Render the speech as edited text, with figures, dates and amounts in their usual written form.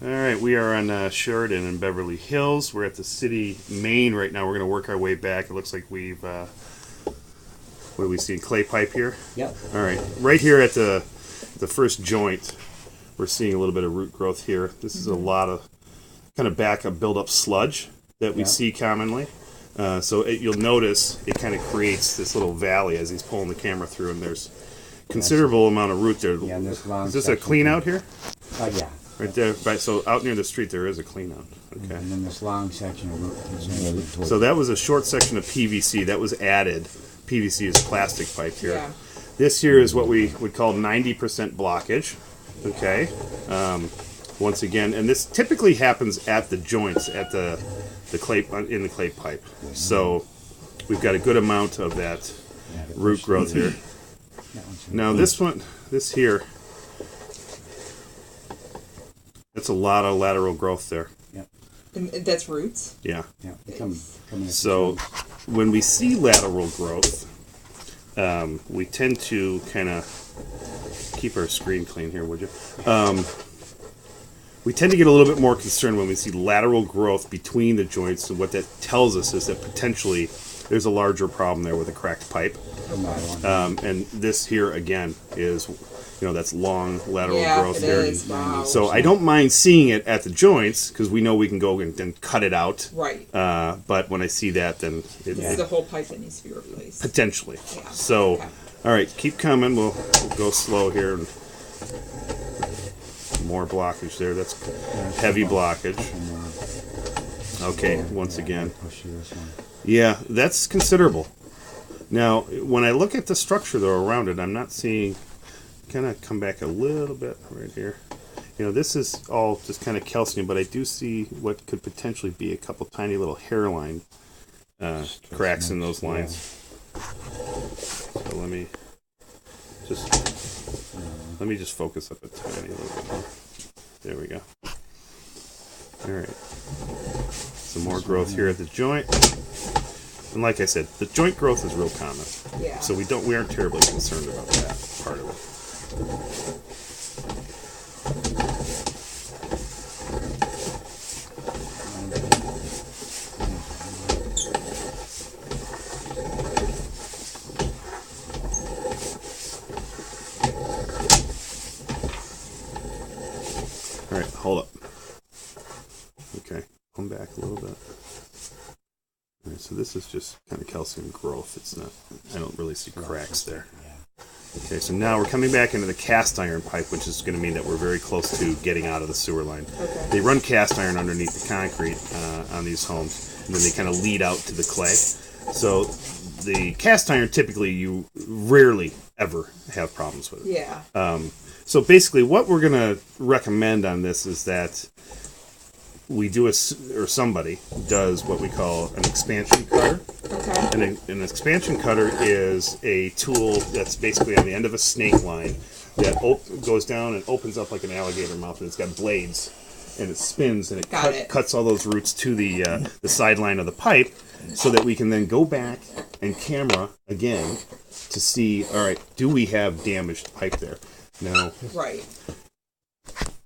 All right, we are on Sheridan and Beverly Hills. We're at the city main right now. We're going to work our way back. It looks like we've, what do we see, clay pipe here? Yep. All right, right here at the first joint, we're seeing a little bit of root growth here. This is a lot of kind of backup build-up sludge that we see commonly. You'll notice it kind of creates this little valley as he's pulling the camera through, and there's considerable amount of root there. Yeah, and this long is this a clean out here? Yeah. Right there, right. So out near the street, there is a clean out. Okay. And then this long section of root. So that was a short section of PVC that was added. PVC is plastic pipe here. Yeah. This here is what we would call 90% blockage. Okay. Once again, and this typically happens at the joints at the clay in the clay pipe. So we've got a good amount of that root growth here. Now this here. That's a lot of lateral growth there. Yep. And that's roots? Yeah. Yeah. So when we see lateral growth, we tend to kind of keep our screen clean here, would you? We tend to get a little bit more concerned when we see lateral growth between the joints, and what that tells us is that potentially there's a larger problem there with a cracked pipe. And this here again is, that's long lateral growth here. Wow. So I don't mind seeing it at the joints because we know we can go and then cut it out. Right. But when I see that, then this is the whole pipe that needs to be replaced. Potentially. Yeah. So, okay. All right, keep coming. We'll go slow here. And more blockage there. That's heavy blockage. Okay, once again. Yeah, that's considerable. Now, when I look at the structure, though, around it, I'm not seeing... Kind of come back a little bit right here. This is all just kind of calcium, but I do see what could potentially be a couple tiny little hairline cracks in those lines. So let me just focus up a tiny little bit more. There we go. All right. Some more growth here at the joint. And like I said, the joint growth is real common. Yeah. So we aren't terribly concerned about that part of it. All right, hold up. Okay, come back a little bit. All right, so this is just kind of calcium growth. It's not, I don't really see cracks there. Okay, so now we're coming back into the cast iron pipe, which is going to mean that we're very close to getting out of the sewer line. Okay. They run cast iron underneath the concrete on these homes, and then they kind of lead out to the clay. So the cast iron, typically, you rarely ever have problems with it. Yeah. So basically, what we're going to recommend on this is that we do or somebody does what we call an expansion cutter. Okay. And an expansion cutter is a tool that's basically on the end of a snake line that goes down and opens up like an alligator mouth, and it's got blades, and it spins, and it cuts all those roots to the sideline of the pipe, so that we can then go back and camera again to see, all right, do we have damaged pipe there? Now, right.